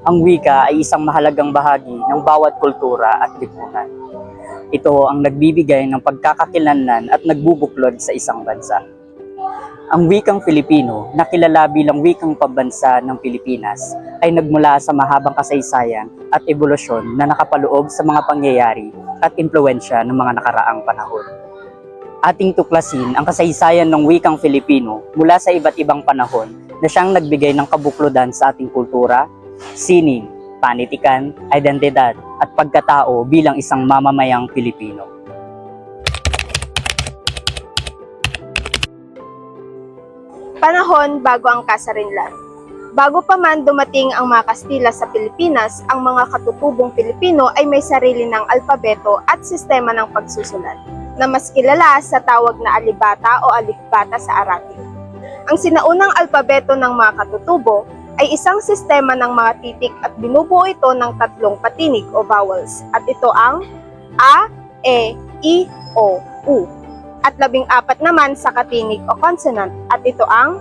Ang wika ay isang mahalagang bahagi ng bawat kultura at lipunan. Ito ang nagbibigay ng pagkakakilanlan at nagbubuklod sa isang bansa. Ang wikang Filipino, na kilala bilang wikang pambansa ng Pilipinas, ay nagmula sa mahabang kasaysayan at ebolusyon na nakapaloob sa mga pangyayari at impluwensya ng mga nakaraang panahon. Ating tuklasin ang kasaysayan ng wikang Filipino mula sa iba't ibang panahon na siyang nagbigay ng kabuklodan sa ating kultura, sining, panitikan, identidad at pagkatao bilang isang mamamayang Pilipino. Panahon bago ang kasarinlan. Bago pa man dumating ang mga Kastila sa Pilipinas, ang mga katutubong Pilipino ay may sarili ng alpabeto at sistema ng pagsusulat, na mas kilala sa tawag na alibata o alifbata sa Arabic. Ang sinaunang alpabeto ng mga katutubo ay isang sistema ng mga titik at binubuo ito ng 3 patinig o vowels, at ito ang A, E, I, O, U. At 14 naman sa katinig o consonant, at ito ang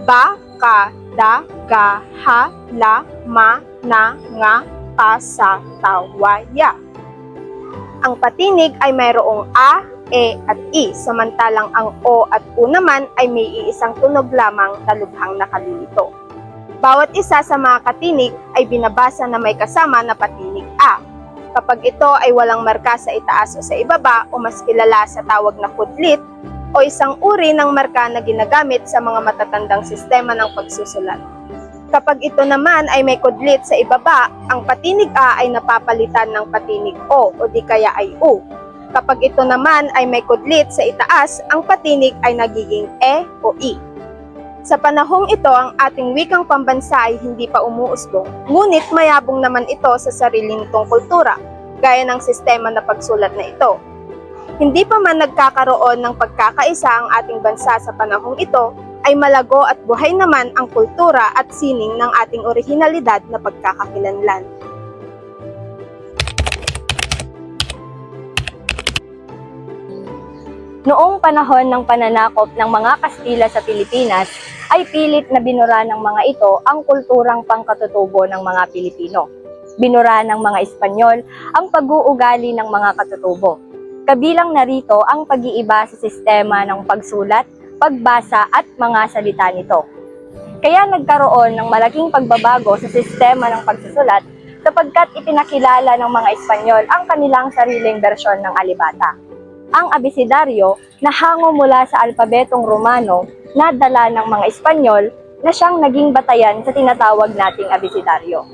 ba, ka, da, ga, ha, la, ma, na, nga, pa, sa, ta, wa, ya. Ang patinig ay mayroong a, e, at i, samantalang ang o at u naman ay may iisang tunog lamang na lubhang nakalilito. Bawat isa sa mga katinig ay binabasa na may kasama na patinig a. Kapag ito ay walang marka sa itaas o sa ibaba o mas kilala sa tawag na kudlit o isang uri ng marka na ginagamit sa mga matatandang sistema ng pagsusulat. Kapag ito naman ay may kudlit sa ibaba, ang patinig A ay napapalitan ng patinig O o di kaya ay U. Kapag ito naman ay may kudlit sa itaas, ang patinig ay nagiging E o I. Sa panahong ito, ang ating wikang pambansa ay hindi pa umuusbong, ngunit mayabong naman ito sa sarili nitong kultura, gaya ng sistema na pagsulat na ito. Hindi pa man nagkakaroon ng pagkakaisa ang ating bansa sa panahong ito, ay malago at buhay naman ang kultura at sining ng ating orihinalidad na pagkakakilanlan. Noong panahon ng pananakop ng mga Kastila sa Pilipinas, ay pilit na binura ng mga ito ang kulturang pangkatutubo ng mga Pilipino. Binura ng mga Espanyol ang pag-uugali ng mga katutubo. Kabilang narito ang pag-iiba sa sistema ng pagsulat, pagbasa at mga salita nito. Kaya nagkaroon ng malaking pagbabago sa sistema ng pagsusulat sapagkat ipinakilala ng mga Espanyol ang kanilang sariling bersyon ng alibata. Ang abecedaryo na hango mula sa alpabetong Romano na dala ng mga Espanyol na siyang naging batayan sa tinatawag nating abecedaryo.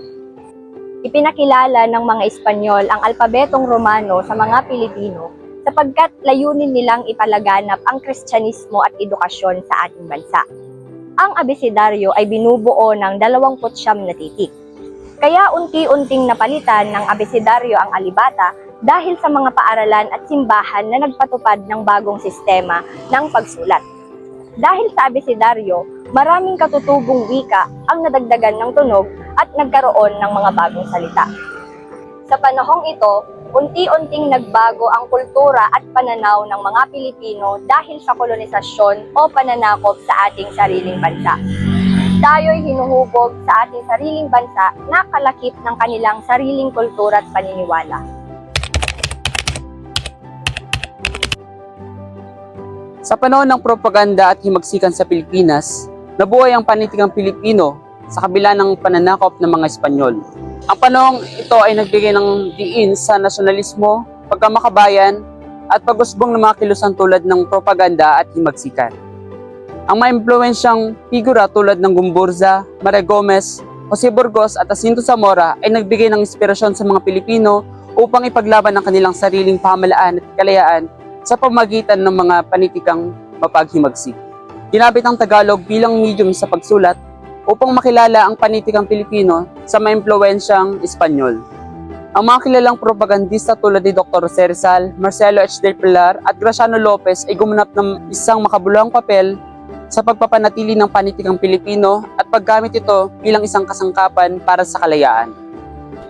Ipinakilala ng mga Espanyol ang alpabetong Romano sa mga Pilipino sapagkat layunin nilang ipalaganap ang Kristyanismo at edukasyon sa ating bansa. Ang abecedaryo ay binubuo ng 29 na titik. Kaya unti-unting napalitan ng abecedaryo ang alibata dahil sa mga paaralan at simbahan na nagpatupad ng bagong sistema ng pagsulat. Dahil sa abecedaryo, maraming katutubong wika ang nadagdagan ng tunog at nagkaroon ng mga bagong salita. Sa panahong ito, unti-unting nagbago ang kultura at pananaw ng mga Pilipino dahil sa kolonisasyon o pananakop sa ating sariling bansa. Tayo'y hinuhubog sa ating sariling bansa na kalakip ng kanilang sariling kultura at paniniwala. Sa panahon ng propaganda at himagsikan sa Pilipinas, nabuhay ang panitikang Pilipino sa kabila ng pananakop ng mga Espanyol. Ang panahong ito ay nagbigay ng diin sa nasyonalismo, pagkamakabayan, at pag-usbong ng mga kilusan tulad ng propaganda at himagsikan. Ang mga impluwensyang figura tulad ng Gumburza, Maria Gomez, Jose Burgos at Jacinto Zamora ay nagbigay ng inspirasyon sa mga Pilipino upang ipaglaban ang kanilang sariling pamahalaan at kalayaan sa pamagitan ng mga panitikang mapaghimagsik. Ginamit ang Tagalog bilang medium sa pagsulat upang makilala ang panitikang Pilipino sa mga impluwensyang Espanyol. Ang mga kilalang propagandista tulad ni Dr. Jose Rizal, Marcelo H. del Pilar at Graciano Lopez ay gumanap ng isang makabuluhang papel sa pagpapanatili ng panitikang Pilipino at paggamit ito bilang isang kasangkapan para sa kalayaan.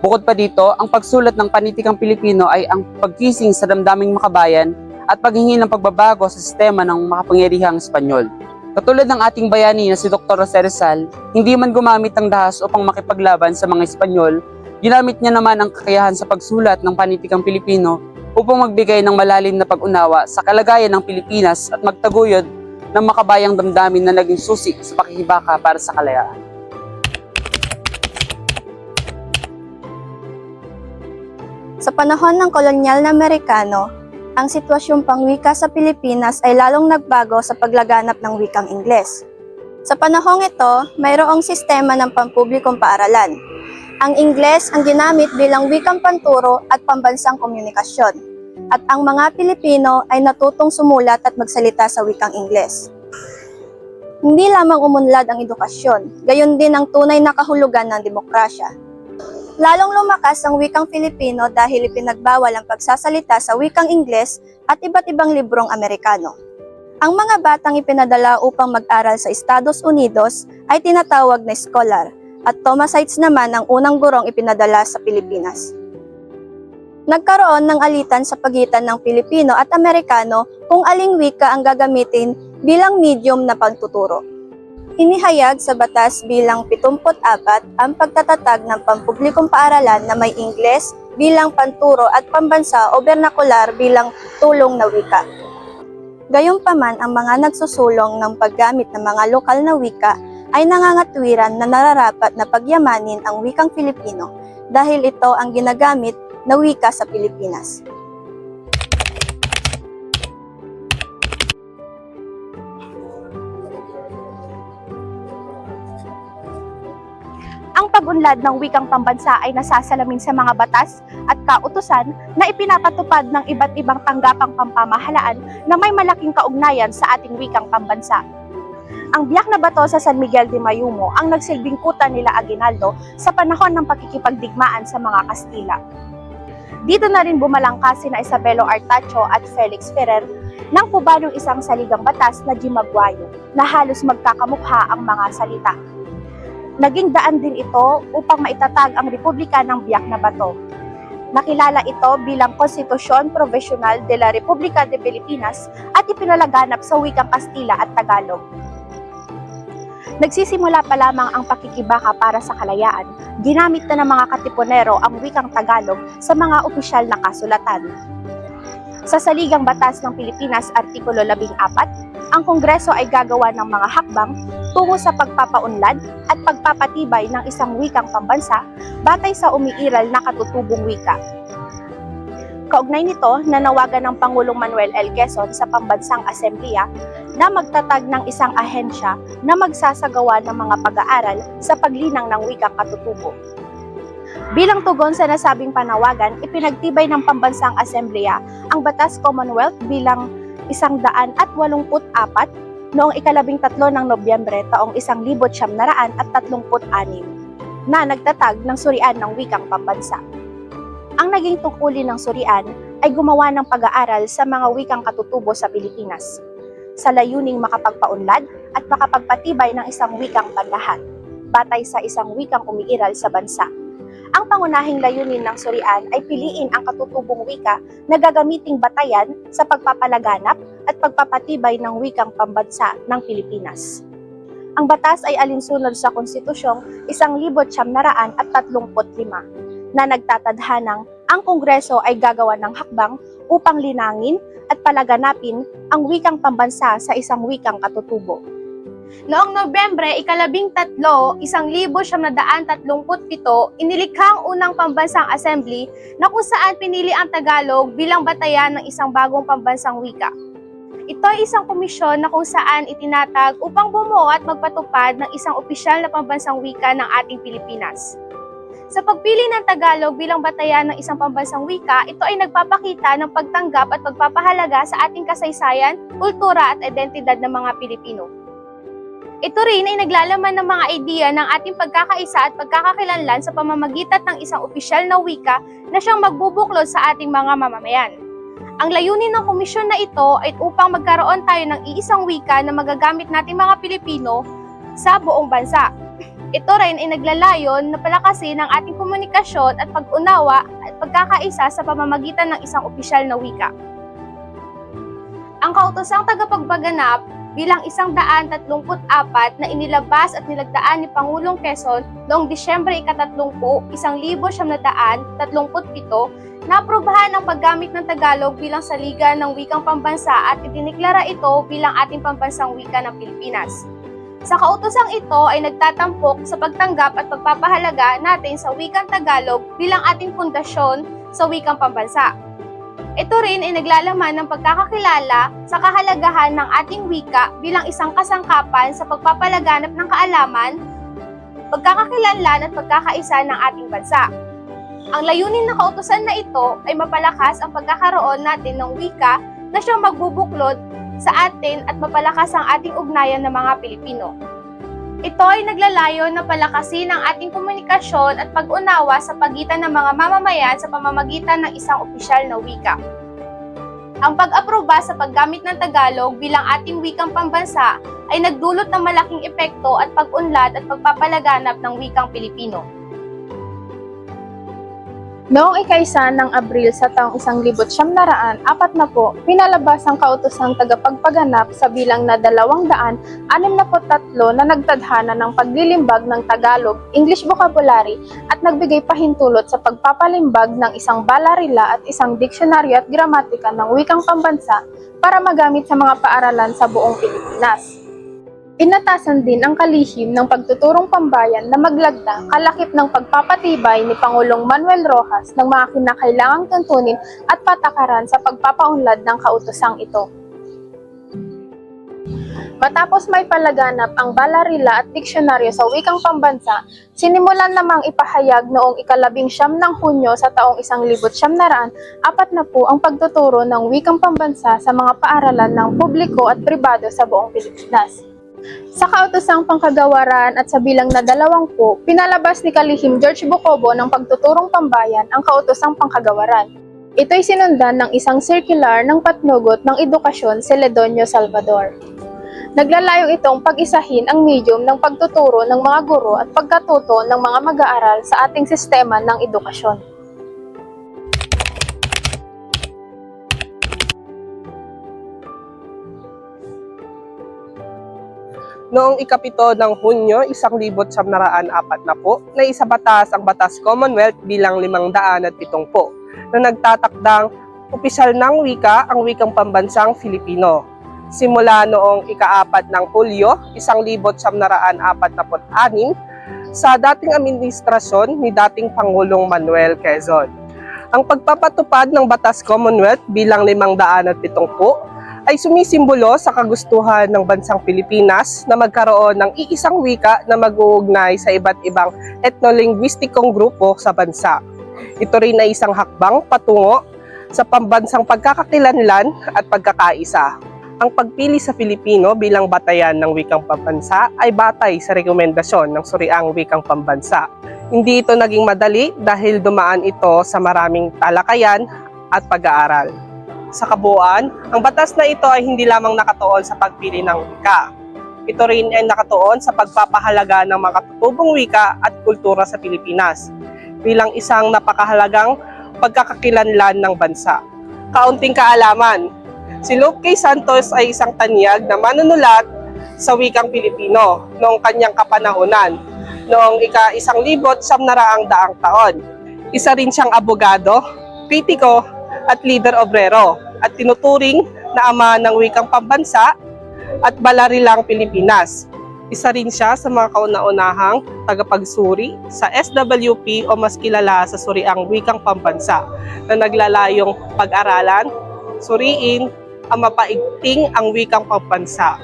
Bukod pa dito, ang pagsulat ng panitikang Pilipino ay ang pagkising sa damdaming makabayan at paghingi ng pagbabago sa sistema ng makapangyarihang Espanyol. Katulad ng ating bayani na si Dr. Jose Rizal, hindi man gumamit ng dahas upang makipaglaban sa mga Espanyol, ginamit niya naman ang kakayahan sa pagsulat ng panitikang Pilipino upang magbigay ng malalim na pag-unawa sa kalagayan ng Pilipinas at magtaguyod ng makabayang damdamin na naging susi sa pakikibaka para sa kalayaan. Sa panahon ng kolonyal na Amerikano, ang sitwasyong pangwika sa Pilipinas ay lalong nagbago sa paglaganap ng wikang Ingles. Sa panahong ito, mayroong sistema ng pampublikong paaralan. Ang Ingles ang ginamit bilang wikang panturo at pambansang komunikasyon, at ang mga Pilipino ay natutong sumulat at magsalita sa wikang Ingles. Hindi lamang umunlad ang edukasyon, gayon din ang tunay na kahulugan ng demokrasya. Lalong lumakas ang wikang Filipino dahil ipinagbawal ang pagsasalita sa wikang Ingles at iba't ibang librong Amerikano. Ang mga batang ipinadala upang mag-aral sa Estados Unidos ay tinatawag na scholar, at Thomasites naman ang unang gurong ipinadala sa Pilipinas. Nagkaroon ng alitan sa pagitan ng Pilipino at Amerikano kung aling wika ang gagamitin bilang medium na pagtuturo. Inihayag sa batas bilang 74 ang pagtatatag ng pampublikong paaralan na may Ingles bilang panturo at pambansa o bernakular bilang tulong na wika. Gayunpaman, ang mga nagsusulong ng paggamit ng mga lokal na wika ay nangangatwiran na nararapat na pagyamanin ang wikang Filipino dahil ito ang ginagamit na wika sa Pilipinas. Ang pag-unlad ng wikang pambansa ay nasasalamin sa mga batas at kautusan na ipinapatupad ng iba't ibang tanggapang pampamahalaan na may malaking kaugnayan sa ating wikang pambansa. Ang biyak na bato sa San Miguel de Mayumo ang nagsilbing kuta nila Aguinaldo sa panahon ng pakikipagdigmaan sa mga Kastila. Dito na rin bumalangkas sina Isabelo Artacho at Felix Ferrer ng pubanong isang saligang batas na Jimagwayo na halos magkakamukha ang mga salita. Naging daan din ito upang maitatag ang Republika ng Biak na Bato. Nakilala ito bilang Konstitusyon Provisional de la República de Filipinas at ipinalaganap sa wikang Kastila at Tagalog. Nagsisimula pa lamang ang pakikibaka para sa kalayaan, ginamit na ng mga katipunero ang wikang Tagalog sa mga opisyal na kasulatan. Sa Saligang Batas ng Pilipinas, Artikulo 14, ang Kongreso ay gagawa ng mga hakbang tungo sa pagpapaunlad at pagpapatibay ng isang wikang pambansa batay sa umiiral na katutubong wika. Kaugnay nito, nanawagan ng Pangulong Manuel L. Quezon sa Pambansang Asembleya na magtatag ng isang ahensya na magsasagawa ng mga pag-aaral sa paglinang ng wikang katutubo. Bilang tugon sa nasabing panawagan, ipinagtibay ng Pambansang Asembleya ang Batas Commonwealth bilang 184 noong 13 ng Nobyembre taong 1936 na nagtatag ng surian ng wikang pambansa. Ang naging tungkulin ng surian ay gumawa ng pag-aaral sa mga wikang katutubo sa Pilipinas, sa layuning makapagpaunlad at makapagpatibay ng isang wikang panlahat, batay sa isang wikang umiiral sa bansa. Ang pangunahing layunin ng surian ay piliin ang katutubong wika na gagamiting batayan sa pagpapalaganap at pagpapatibay ng wikang pambansa ng Pilipinas. Ang batas ay alinsunod sa Konstitusyong 1935 na nagtatadhanang ang Kongreso ay gagawa ng hakbang upang linangin at palaganapin ang wikang pambansa sa isang wikang katutubo. Noong Nobyembre 13, 1937, inilikha ang unang pambansang assembly na kung saan pinili ang Tagalog bilang batayan ng isang bagong pambansang wika. Ito ay isang komisyon na kung saan itinatag upang bumuo at magpatupad ng isang opisyal na pambansang wika ng ating Pilipinas. Sa pagpili ng Tagalog bilang batayan ng isang pambansang wika, ito ay nagpapakita ng pagtanggap at pagpapahalaga sa ating kasaysayan, kultura at identidad ng mga Pilipino. Ito rin ay naglalaman ng mga ideya ng ating pagkakaisa at pagkakakilanlan sa pamamagitan ng isang opisyal na wika na siyang magbubuklod sa ating mga mamamayan. Ang layunin ng komisyon na ito ay upang magkaroon tayo ng iisang wika na magagamit nating mga Pilipino sa buong bansa. Ito rin ay naglalayon na palakasin ang ating komunikasyon at pag-unawa at pagkakaisa sa pamamagitan ng isang opisyal na wika. Ang kautosang tagapagpaganap bilang 134 na inilabas at nilagdaan ni Pangulong Quezon noong Disyembre 30, 1937, naaprubahan ang paggamit ng Tagalog bilang saliga ng wikang pambansa at idineklara ito bilang ating pambansang wika ng Pilipinas. Sa kautosang ito ay nagtatampok sa pagtanggap at pagpapahalaga natin sa wikang Tagalog bilang ating pundasyon sa wikang pambansa. Ito rin ay naglalaman ng pagkakakilala sa kahalagahan ng ating wika bilang isang kasangkapan sa pagpapalaganap ng kaalaman, pagkakakilanlan at pagkakaisa ng ating bansa. Ang layunin ng kautusan na ito ay mapalakas ang pagkakaroon natin ng wika na siyang magbubuklod sa atin at mapalakas ang ating ugnayan ng mga Pilipino. Ito ay naglalayon na palakasin ang ating komunikasyon at pag-unawa sa pagitan ng mga mamamayan sa pamamagitan ng isang opisyal na wika. Ang pag-aproba sa paggamit ng Tagalog bilang ating wikang pambansa ay nagdulot ng malaking epekto at pag-unlad at pagpapalaganap ng wikang Pilipino. Noong ika-1 ng Abril sa taong 1940, pinalabas ang kautosang tagapagpaganap sa bilang na 263 na nagtadhana ng paglilimbag ng Tagalog, English vocabulary at nagbigay pahintulot sa pagpapalimbag ng isang balarila at isang diksyonaryo at gramatika ng wikang pambansa para magamit sa mga paaralan sa buong Pilipinas. Inatasan din ang kalihim ng pagtuturong pambayan na maglagda kalakip ng pagpapatibay ni Pangulong Manuel Rojas ng mga kinakailangang tuntunin at patakaran sa pagpapaunlad ng kautosang ito. Matapos may palaganap ang balarila at diksyonaryo sa wikang pambansa, sinimulan namang ipahayag noong 19 ng Hunyo sa taong 1940 ang pagtuturo ng wikang pambansa sa mga paaralan ng publiko at pribado sa buong Pilipinas. Sa kautosang pangkagawaran at sa bilang na 20, pinalabas ni Kalihim George Bocobo ng pagtuturong pambayan ang kautosang pangkagawaran. Ito'y sinundan ng isang circular ng patnugot ng edukasyon Celedonio Salvador. Naglalayong itong pag-isahin ang medium ng pagtuturo ng mga guro at pagkatuto ng mga mag-aaral sa ating sistema ng edukasyon. Noong ika-7 ng Hunyo, 1940, na isabatas ang Batas Commonwealth bilang 570 na nagtatakdang opisyal ng wika ang wikang pambansang Filipino. Simula noong ika-4 ng Hulyo, 1946 sa dating administrasyon ni dating Pangulong Manuel Quezon. Ang pagpapatupad ng Batas Commonwealth bilang 570 ay sumisimbolo sa kagustuhan ng bansang Pilipinas na magkaroon ng iisang wika na mag-uugnay sa iba't ibang etnolinguistikong grupo sa bansa. Ito rin ay isang hakbang patungo sa pambansang pagkakakilanlan at pagkakaisa. Ang pagpili sa Filipino bilang batayan ng wikang pambansa ay batay sa rekomendasyon ng Suriang Wikang Pambansa. Hindi ito naging madali dahil dumaan ito sa maraming talakayan at pag-aaral. Sa kabuuan, ang batas na ito ay hindi lamang nakatuon sa pagpili ng wika. Ito rin ay nakatuon sa pagpapahalaga ng mga katutubong wika at kultura sa Pilipinas bilang isang napakahalagang pagkakakilanlan ng bansa. Kaunting kaalaman, si Lope K. Santos ay isang tanyag na manunulat sa wikang Pilipino noong kanyang kapanahunan, noong ika-1900 taon. Isa rin siyang abogado, kritiko, at leader obrero at tinuturing na ama ng wikang pambansa at balarilang Pilipinas. Isa rin siya sa mga kauna-unahang tagapagsuri sa SWP o mas kilala sa Suriang Wikang Pambansa na naglalayong pag-aralan, suriin, ang mapaigting ang wikang pambansa.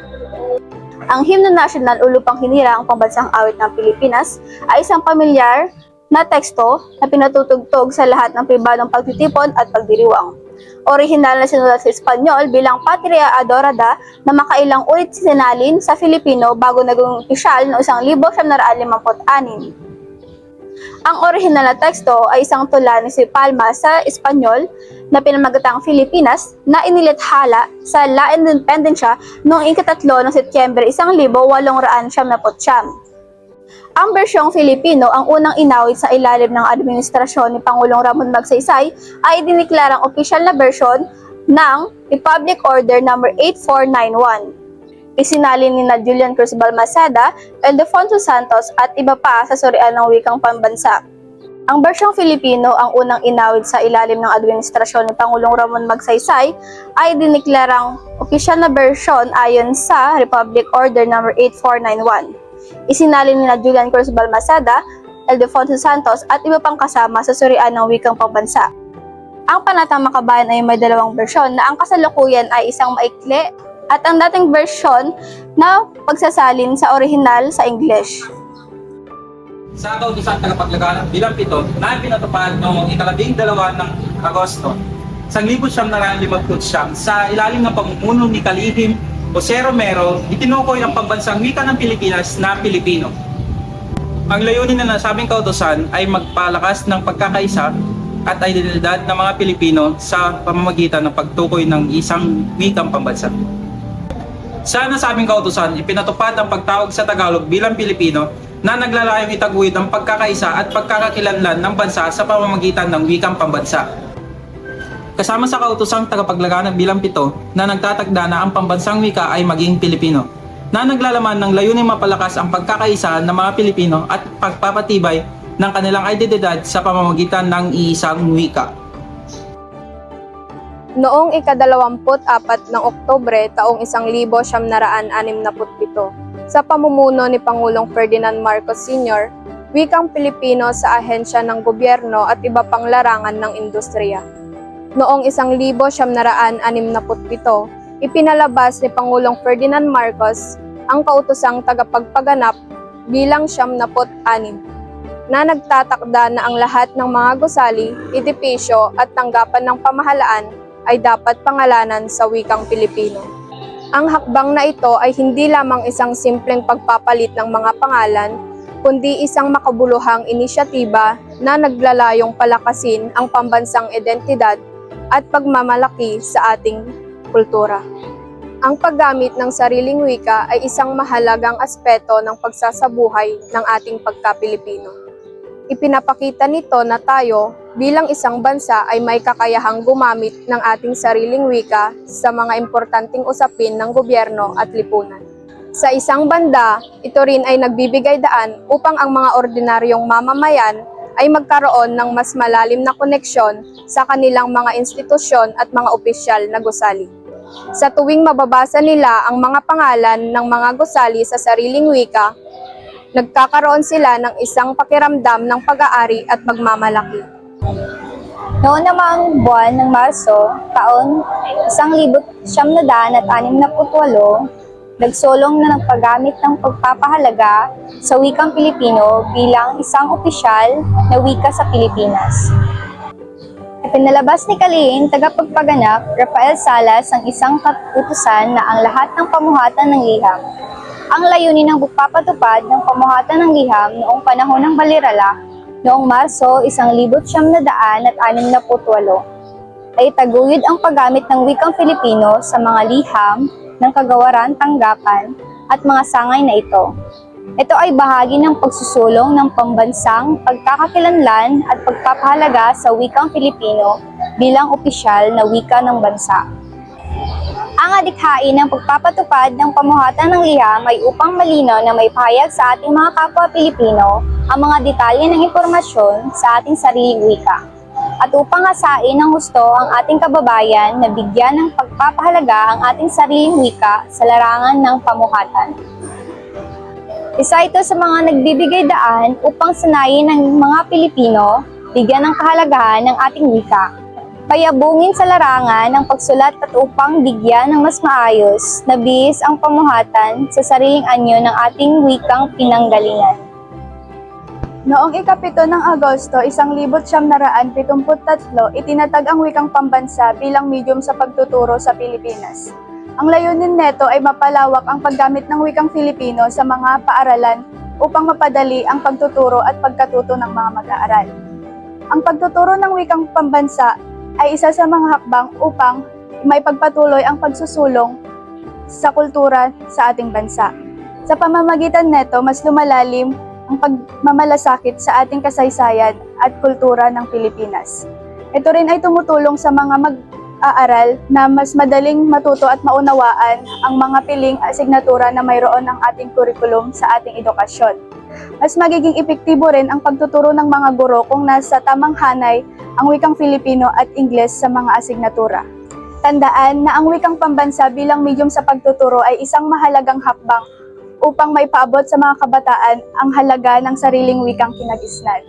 Ang Himno National o Lupang Hinira ang pambansang awit ng Pilipinas ay isang pamilyar na teksto na pinatutugtog sa lahat ng pribadong pagtitipon at pagdiriwang. Orihinal na sinulat sa Espanyol bilang Patria Adorada na makailang ulit sinalin sa Filipino bago naging opisyal noong 1956. Ang orihinal na teksto ay isang tula ni si Palma sa Espanyol na pinamagatang Filipinas na inilathala sa La Independencia noong ika-3 ng Setyembre 1899. Ang bersyong Filipino ang unang inawit sa ilalim ng administrasyon ni Pangulong Ramon Magsaysay ay diniklarang opisyal na bersyon ng Republic Order No. 8491. Isinalin ni na Julian Cruz Balmaceda, Ildefonso Santos at iba pa sa surian ng wikang pambansa. Ang bersyong Filipino, ang unang inawit sa ilalim ng administrasyon ni Pangulong Ramon Magsaysay, ay diniklarang opisyal na bersyon ayon sa Republic Order No. 8491. Isinalin ni na Julian Cruz Balmaceda, Ildefonso Santos at iba pang kasama sa surian ng wikang pambansa. Ang Panatang Makabayan ay may dalawang bersyon na ang kasalukuyan ay isang maikli at ang dating bersyon na pagsasalin sa orihinal sa English. Sa kautusan tagapaglaganap bilang 7 na pinatupad noong 12 ng Agosto, 1959 sa ilalim ng pamumuno ni Kalihim Jose Romero, itinukoy ang pambansang wika ng Pilipinas na Pilipino. Ang layunin na nasabing kautusan ay magpalakas ng pagkakaisa at identidad ng mga Pilipino sa pamamagitan ng pagtukoy ng isang wikang pambansa. Sa nasabing kautusan, ipinatupad ang pagtawag sa Tagalog bilang Pilipino na naglalayong itaguyod ang pagkakaisa at pagkakakilanlan ng bansa sa pamamagitan ng wikang pambansa. Kasama sa kautosang tagapaglaganap bilang 7 na nagtatagda na ang pambansang wika ay maging Pilipino, na naglalaman ng layuning mapalakas ang pagkakaisa ng mga Pilipino at pagpapatibay ng kanilang identidad sa pamamagitan ng iisang wika. Noong ika-24 ng Oktubre taong 1967, sa pamumuno ni Pangulong Ferdinand Marcos Sr., wikang Pilipino sa ahensya ng gobyerno at iba pang larangan ng industriya. Noong 1967, ipinalabas ni Pangulong Ferdinand Marcos ang kautosang tagapagpaganap bilang 76 na nagtatakda na ang lahat ng mga gusali, edipisyo at tanggapan ng pamahalaan ay dapat pangalanan sa wikang Pilipino. Ang hakbang na ito ay hindi lamang isang simpleng pagpapalit ng mga pangalan, kundi isang makabuluhang inisyatiba na naglalayong palakasin ang pambansang identidad at pagmamalaki sa ating kultura. Ang paggamit ng sariling wika ay isang mahalagang aspeto ng pagsasabuhay ng ating pagka-Pilipino. Ipinapakita nito na tayo bilang isang bansa ay may kakayahang gumamit ng ating sariling wika sa mga importanteng usapin ng gobyerno at lipunan. Sa isang banda, ito rin ay nagbibigay daan upang ang mga ordinaryong mamamayan ay magkaroon ng mas malalim na koneksyon sa kanilang mga institusyon at mga opisyal na gusali. Sa tuwing mababasa nila ang mga pangalan ng mga gusali sa sariling wika, nagkakaroon sila ng isang pakiramdam ng pag-aari at pagmamalaki. Noong namang buwan ng Marso, taon 1968, nagsulong na ng paggamit ng pagpapahalaga sa wikang Pilipino bilang isang opisyal na wika sa Pilipinas. Ipinalabas ni Kalihim tagapagpaganap Rafael Salas ang isang kautusan na ang lahat ng pamuhatan ng liham. Ang layunin ng pagpapatupad ng pamuhatan ng liham noong panahon ng Balirala, noong Marso 1968 ay taguyod ang paggamit ng wikang Filipino sa mga liham ng kagawaran, tanggapan at mga sangay na ito. Ito ay bahagi ng pagsusulong ng pambansang pagkakakilanlan at pagpapahalaga sa wikang Filipino bilang opisyal na wika ng bansa. Ang adikhain ng pagpapatupad ng pamuhatan ng liham ay upang malinaw na may pahayag sa ating mga kapwa Pilipino ang mga detalye ng impormasyon sa ating sariling wika at upang hasain ng husto ang ating kababayan na bigyan ng pagpapahalaga ang ating sariling wika sa larangan ng pamuhatan. Isa ito sa mga nagbibigay daan upang sanayin ng mga Pilipino bigyan ng kahalagahan ng ating wika, payabungin sa larangan ng pagsulat at upang bigyan ng mas maayos na bihis ang pamuhatan sa sariling anyo ng ating wikang pinanggalingan. Noong ika-7 ng Agosto 1973, itinatag ang wikang pambansa bilang medium sa pagtuturo sa Pilipinas. Ang layunin nito ay mapalawak ang paggamit ng wikang Filipino sa mga paaralan upang mapadali ang pagtuturo at pagkatuto ng mga mag-aaral. Ang pagtuturo ng wikang pambansa ay isa sa mga hakbang upang maipagpatuloy ang pagsusulong sa kultura sa ating bansa. Sa pamamagitan nito, mas lumalalim ang pagmamalasakit sa ating kasaysayan at kultura ng Pilipinas. Ito rin ay tumutulong sa mga pag-aaral na mas madaling matuto at maunawaan ang mga piling asignatura na mayroon ng ating kurikulum sa ating edukasyon. Mas magiging epektibo rin ang pagtuturo ng mga guro kung nasa tamang hanay ang wikang Filipino at Ingles sa mga asignatura. Tandaan na ang wikang pambansa bilang medium sa pagtuturo ay isang mahalagang hakbang upang maipaabot sa mga kabataan ang halaga ng sariling wikang kinagisnan.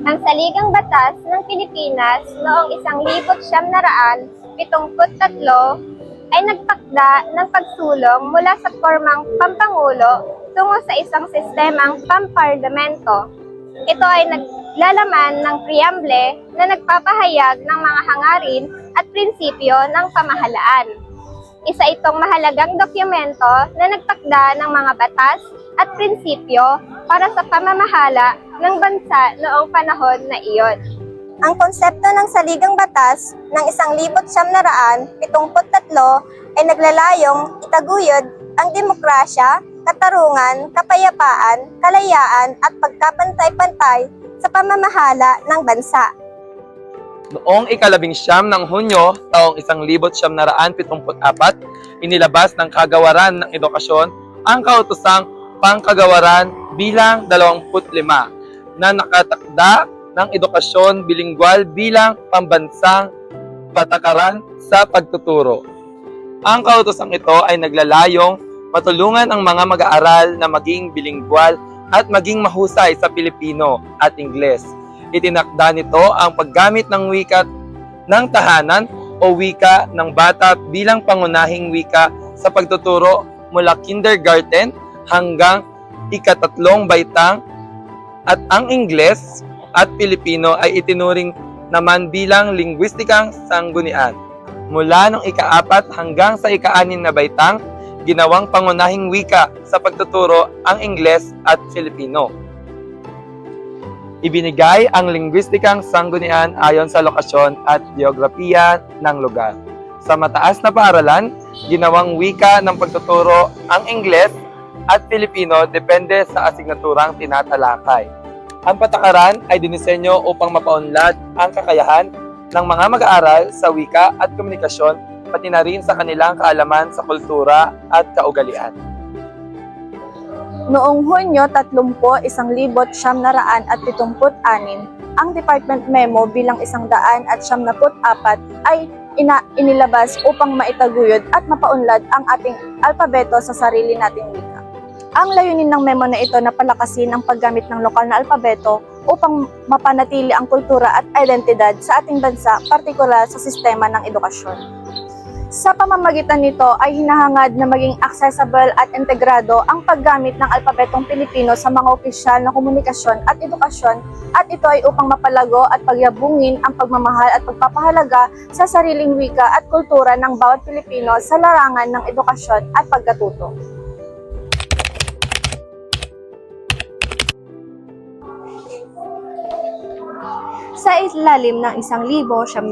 Ang Saligang Batas ng Pilipinas noong 1973 ay nagtakda ng pagsulong mula sa pormang pampangulo tungo sa isang sistemang pamparlamento. Ito ay naglalaman ng preamble na nagpapahayag ng mga hangarin at prinsipyo ng pamahalaan. Isa itong mahalagang dokumento na nagtakda ng mga batas at prinsipyo para sa pamamahala ng bansa noong panahon na iyon. Ang konsepto ng Saligang Batas ng 1973 ay naglalayong itaguyod ang demokrasya, katarungan, kapayapaan, kalayaan at pagkapantay-pantay sa pamamahala ng bansa. Noong 19 ng Hunyo, taong 1974, inilabas ng Kagawaran ng Edukasyon ang kautosang Pangkagawaran bilang 25 na nakatakda ng edukasyon bilingwal bilang pambansang patakaran sa pagtuturo. Ang kautosang ito ay naglalayong matulungan ang mga mag-aaral na maging bilingwal at maging mahusay sa Pilipino at Ingles. Itinakda nito ang paggamit ng wika ng tahanan o wika ng bata bilang pangunahing wika sa pagtuturo mula kindergarten hanggang ika-3 baitang at ang Ingles at Pilipino ay itinuring naman bilang lingwistikang sanggunian. Mula noong ika-4 hanggang sa ika-6 na baitang, ginawang pangunahing wika sa pagtuturo ang Ingles at Filipino. Ibinigay ang lingwistikang sanggunian ayon sa lokasyon at geografiya ng lugar. Sa mataas na paaralan, ginawang wika ng pagtuturo ang Ingles at Filipino depende sa asignaturang tinatalakay. Ang patakaran ay dinisenyo upang mapaunlad ang kakayahan ng mga mag-aaral sa wika at komunikasyon, pati na rin sa kanilang kaalaman sa kultura at kaugalian. Noong Hunyo 30, 1976, ang Department Memo bilang 174 ay inilabas upang maitaguyod at mapaunlad ang ating alpabeto sa sarili nating wika. Ang layunin ng memo na ito na palakasin ang paggamit ng lokal na alpabeto upang mapanatili ang kultura at identidad sa ating bansa, partikular sa sistema ng edukasyon. Sa pamamagitan nito ay hinahangad na maging accessible at integrado ang paggamit ng alpabetong Pilipino sa mga opisyal na komunikasyon at edukasyon, at ito ay upang mapalago at pagyabungin ang pagmamahal at pagpapahalaga sa sariling wika at kultura ng bawat Pilipino sa larangan ng edukasyon at pagkatuto. Sa ilalim ng 1987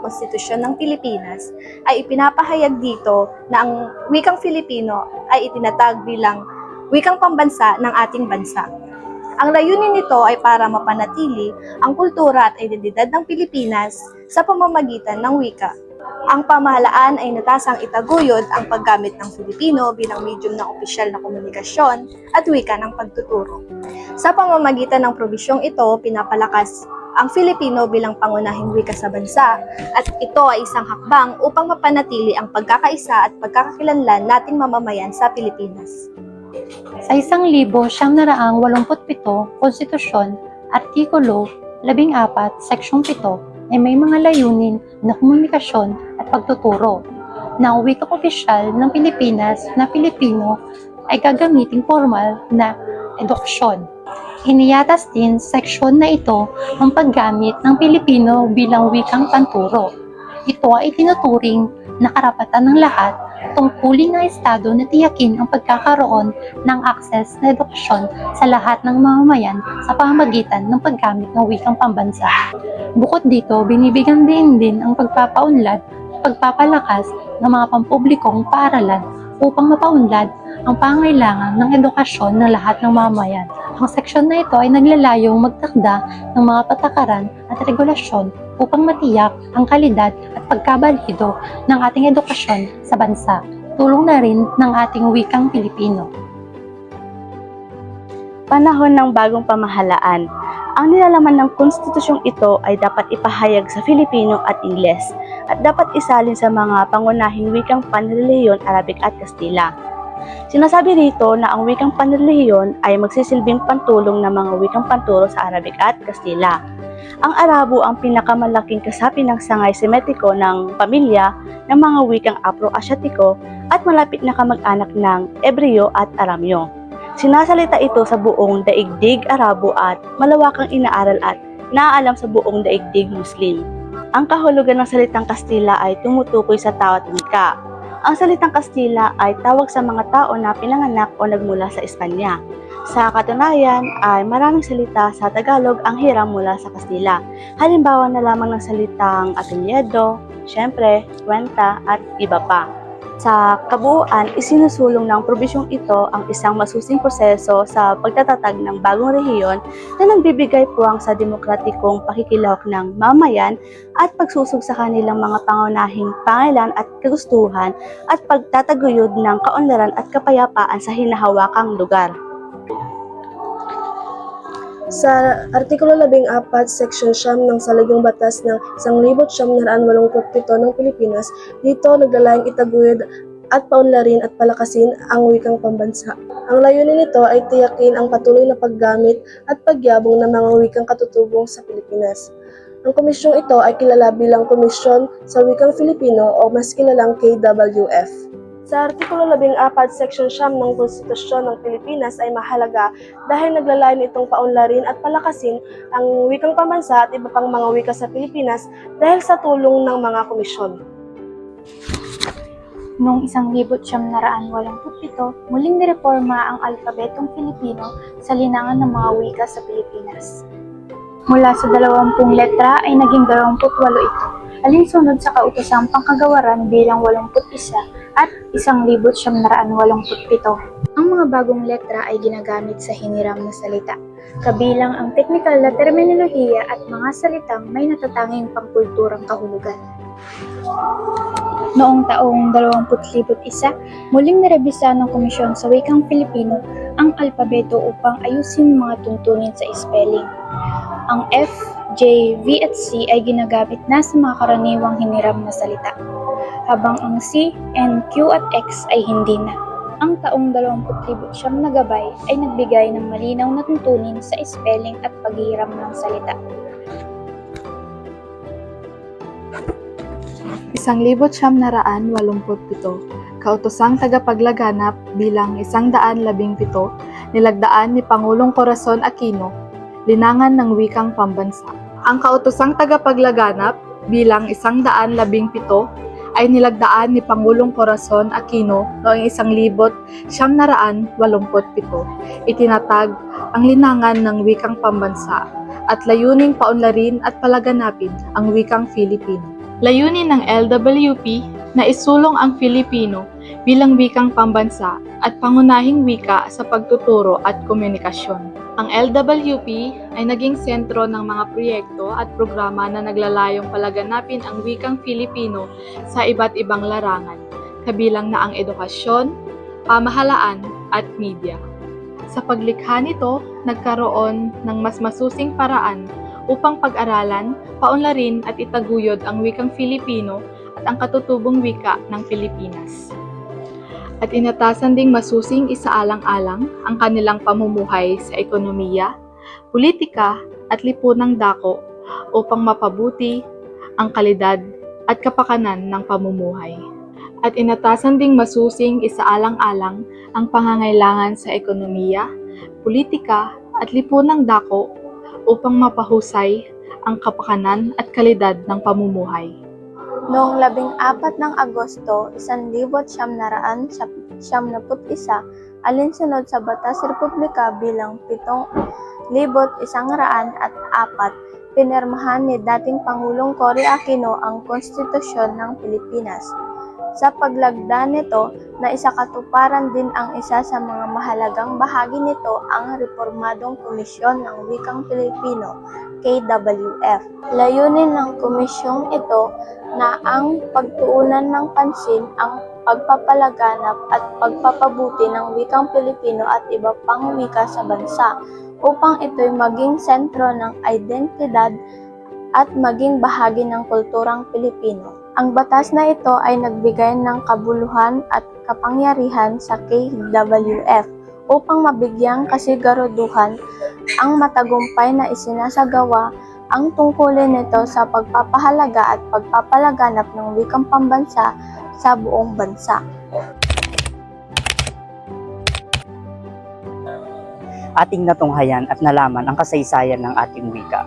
Konstitusyon ng Pilipinas ay ipinapahayag dito na ang wikang Filipino ay itinatag bilang wikang pambansa ng ating bansa. Ang layunin nito ay para mapanatili ang kultura at identidad ng Pilipinas sa pamamagitan ng wika. Ang pamahalaan ay natasang itaguyod ang paggamit ng Filipino bilang medium ng opisyal na komunikasyon at wika ng pagtuturo. Sa pamamagitan ng probisyong ito, pinapalakas ang Filipino bilang pangunahing wika sa bansa, at ito ay isang hakbang upang mapanatili ang pagkakaisa at pagkakakilanlan nating mamamayan sa Pilipinas. Sa 1987 Konstitusyon, Artikulo 14, Seksyong 7 ay may mga layunin na komunikasyon at pagtuturo na ang wikang opisyal ng Pilipinas na Pilipino ay gagamiting formal na edukasyon. Iniyatas din sa seksyon na ito ang paggamit ng Pilipino bilang wikang panturo. Ito ay tinuturing na karapatan ng lahat tungkulin ng Estado na tiyakin ang pagkakaroon ng akses na edukasyon sa lahat ng mamamayan sa pamamagitan ng paggamit ng wikang pambansa. Bukod dito, binibigyan din ang pagpapaunlad at pagpapalakas ng mga pampublikong paaralan upang mapaunlad ang pangailangan ng edukasyon ng lahat ng mamamayan. Ang seksyon na ito ay naglalayong magtakda ng mga patakaran at at regulasyon upang matiyak ang kalidad at pagkabalido ng ating edukasyon sa bansa. Tulong na rin ng ating wikang Pilipino. Panahon ng bagong pamahalaan. Ang nilalaman ng konstitusyong ito ay dapat ipahayag sa Filipino at Ingles at dapat isalin sa mga pangunahing wikang panrelihiyon, Arabic at Kastila. Sinasabi rito na ang wikang panrelihiyon ay magsisilbing pantulong ng mga wikang panturo sa Arabic at Kastila. Ang Arabo ang pinakamalaking kasapi ng sangay semetiko ng pamilya ng mga wikang Afro-Asyatiko at malapit na kamag-anak ng Ebreo at Aramyo. Sinasalita ito sa buong daigdig Arabo at malawakang inaaral at naaalam sa buong daigdig Muslim. Ang kahulugan ng salitang Kastila ay tumutukoy sa tao at wika. Ang salitang Kastila ay tawag sa mga tao na pinanganak o nagmula sa Espanya. Sa katunayan ay maraming salita sa Tagalog ang hiram mula sa Kastila. Halimbawa na lamang ng salitang apelyido, syempre, kwenta at iba pa. Sa kabuuan, isinusulong ng probisyong ito ang isang masusing proseso sa pagtatatag ng bagong rehiyon na nagbibigay puwang sa demokratikong pakikilahok ng mamayan at pagsusog sa kanilang mga pangunahing pangailan at kagustuhan at pagtataguyod ng kaunlaran at kapayapaan sa hinahawakang lugar. Sa Artikulo 14, Section 9 ng Saligang Batas ng 1987 ng Pilipinas, dito naglalayong itaguyod at paunlarin at palakasin ang wikang pambansa. Ang layunin nito ay tiyakin ang patuloy na paggamit at pagyabong ng mga wikang katutubong sa Pilipinas. Ang komisyong ito ay kilala bilang Komisyon sa Wikang Filipino o mas kilalang KWF. Sa Artikulo 14, Section 9 ng Konstitusyon ng Pilipinas ay mahalaga dahil naglalayon itong paunlarin at palakasin ang wikang pambansa at iba pang mga wika sa Pilipinas dahil sa tulong ng mga komisyon. Noong 1987, muling nireforma ang alpabetong Filipino sa linangan ng mga wika sa Pilipinas. Mula sa 20 letra ay naging 28 ito, alinsunod sa kautosang pangkagawaran bilang 81 at 1987. Ang mga bagong letra ay ginagamit sa hiniram na salita, kabilang ang teknikal na terminolohiya at mga salitang may natatanging pangkulturang kahulugan. Noong taong 2001, muling nirebisa ng Komisyon sa Wikang Filipino ang alpabeto upang ayusin mga tuntunin sa spelling. Ang F, J, V at C ay ginagamit na sa mga karaniwang hiniram na salita, habang ang C, N, Q at X ay hindi na. Ang taong 20,000 na gabay ay nagbigay ng malinaw na tuntunin sa spelling at paghihiram ng salita. 1987, kautosang tagapaglaganap bilang 117, nilagdaan ni Pangulong Corazon Aquino, linangan ng wikang pambansa. Ang kautosang tagapaglaganap bilang 117 ay nilagdaan ni Pangulong Corazon Aquino noong 1987. Itinatag ang linangan ng wikang pambansa at layuning paunlarin at palaganapin ang wikang Filipino. Layunin ng LWP na isulong ang Filipino bilang wikang pambansa at pangunahing wika sa pagtuturo at komunikasyon. Ang LWP ay naging sentro ng mga proyekto at programa na naglalayong palaganapin ang wikang Filipino sa iba't ibang larangan, kabilang na ang edukasyon, pamahalaan at media. Sa paglikha nito, nagkaroon ng mas masusing paraan upang pag-aralan, paunlarin at itaguyod ang wikang Filipino at ang katutubong wika ng Pilipinas. At inatasan ding masusing isaalang-alang ang kanilang pamumuhay sa ekonomiya, politika at lipunang dako upang mapabuti ang kalidad at kapakanan ng pamumuhay. At inatasan ding masusing isaalang-alang ang pangangailangan sa ekonomiya, politika at lipunang dako upang mapahusay ang kapakanan at kalidad ng pamumuhay. Noong 14 ng Agosto, 1971, alinsunod sa Batas Republika bilang 7,104, pinirmahan ni dating Pangulong Cory Aquino ang Konstitusyon ng Pilipinas. Sa paglagda nito na isakatuparan din ang isa sa mga mahalagang bahagi nito ang Reformadong Komisyon ng Wikang Pilipino, KWF. Layunin ng komisyong ito na ang pagtuunan ng pansin ang pagpapalaganap at pagpapabuti ng wikang Pilipino at iba pang wika sa bansa upang ito'y maging sentro ng identidad at maging bahagi ng kulturang Pilipino. Ang batas na ito ay nagbigay ng kabuluhan at kapangyarihan sa KWF upang mabigyang kasiguraduhan ang matagumpay na isinasagawa ang tungkulin nito sa pagpapahalaga at pagpapalaganap ng wikang pambansa sa buong bansa. Ating natunghayan at nalaman ang kasaysayan ng ating wika.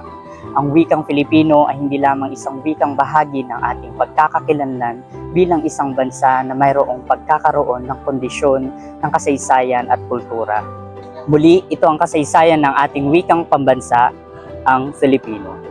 Ang wikang Filipino ay hindi lamang isang wikang bahagi ng ating pagkakakilanlan bilang isang bansa na mayroong pagkakaroon ng kondisyon ng kasaysayan at kultura. Muli, ito ang kasaysayan ng ating wikang pambansa, ang Filipino.